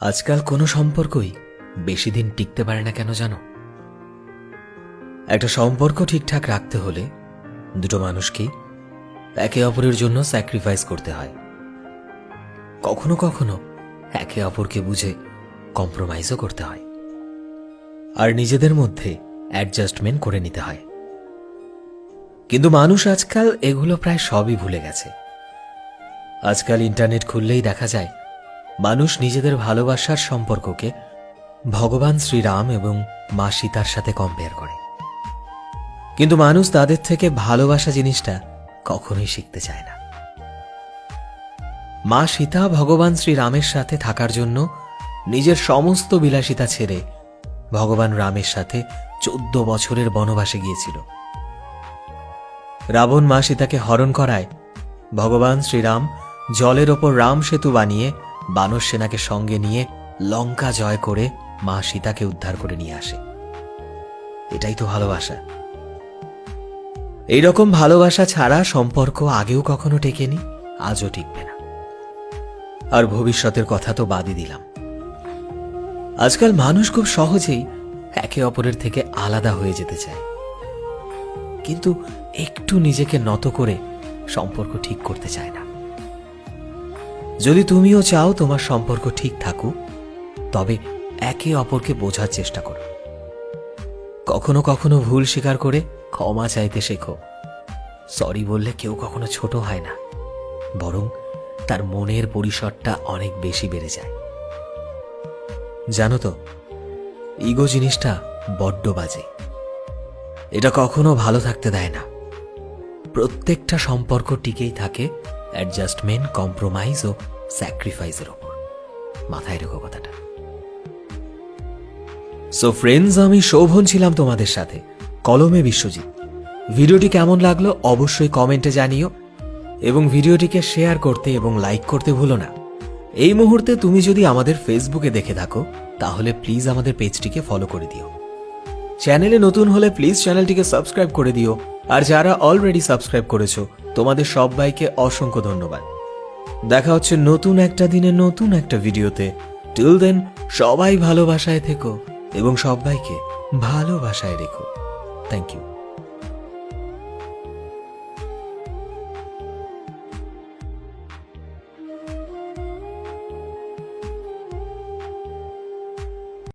আজকাল কোনো সম্পর্কই বেশি দিন টিকতে পারে না কেন জানো? একটা সম্পর্ক ঠিকঠাক রাখতে হলে দুটো মানুষকেই একে অপরের জন্য স্যাক্রিফাইস করতে হয়। কখনো কখনো একে অপরকে বুঝে কম্প্রোমাইজও করতে হয়, আর নিজেদের মধ্যে অ্যাডজাস্টমেন্ট করে নিতে হয়। কিন্তু মানুষ আজকাল এগুলো প্রায় সবই ভুলে গেছে। আজকাল ইন্টারনেট খুললেই দেখা যায় মানুষ নিজেদের ভালোবাসার সম্পর্ককে ভগবান শ্রীরাম এবং মা সীতার সাথে কম্পেয়ার করে। কিন্তু মানুষ তাদের থেকে ভালোবাসা জিনিসটা কখনোই শিখতে চায় না। মা সীতা ভগবান শ্রীরামের সাথে থাকার জন্য নিজের সমস্ত বিলাসিতা ছেড়ে ভগবান রামের সাথে 14 বছরের বনবাসে গিয়েছিল। রাবণ মা সীতাকে হরণ করায় ভগবান শ্রীরাম জলের ওপর রাম সেতু বানিয়ে বানর সেনাকে সঙ্গে নিয়ে লঙ্কা জয় করে মা সীতাকে উদ্ধার করে নিয়ে আসে। এটাই তো ভালোবাসা। এইরকম ভালোবাসা ছাড়া সম্পর্ক আগেও কখনো টেকেনি, আজও টিকবে না। আর ভবিষ্যতের কথা তো বাদই দিলাম। আজকাল মানুষ খুব সহজেই একে অপরের থেকে আলাদা হয়ে যেতে চায়, কিন্তু একটু নিজেকে নত করে সম্পর্ক ঠিক করতে চায় না। যদি তুমিও চাও তোমার সম্পর্ক ঠিক থাকুক, তবে একে অপরকে বোঝার চেষ্টা করো। কখনো কখনো ভুল স্বীকার করে ক্ষমা চাইতে শেখো। সরি বললে কেউ কখনো ছোট হয় না, বরং তার মনের পরিসরটা অনেক বেশি বেড়ে যায়। জানো তো, ইগো জিনিসটা বড্ড বাজে। এটা কখনো ভালো থাকতে দেয় না। প্রত্যেকটা সম্পর্ক টিকেই থাকে অ্যাডজাস্টমেন্ট, কম্প্রোমাইজ ও স্যাক্রিফাইসের ওপর। মাথায় রেখো কথাটা। সো ফ্রেন্ডস, আমি শোভন ছিলাম তোমাদের সাথে, কলমে বিশ্বজিৎ। ভিডিওটি কেমন লাগলো অবশ্যই কমেন্টে জানিও, এবং ভিডিওটিকে শেয়ার করতে এবং লাইক করতে ভুলো না। এই মুহূর্তে তুমি যদি আমাদের ফেসবুকে দেখে থাকো, তাহলে প্লিজ আমাদের পেজটিকে ফলো করে দিও। চ্যানেলে নতুন হলে প্লিজ চ্যানেলটিকে সাবস্ক্রাইব করে দিও, আর যারা অলরেডি সাবস্ক্রাইব করেছো তোমাদের সবাইকে অসংখ্য ধন্যবাদ। দেখা হচ্ছে নতুন একটা দিনে নতুন একটা ভিডিওতে। টিল দেন, সবাই ভালোবাসায় থেকো এবং সবাইকে ভালোবাসায় রেখো। Thank you.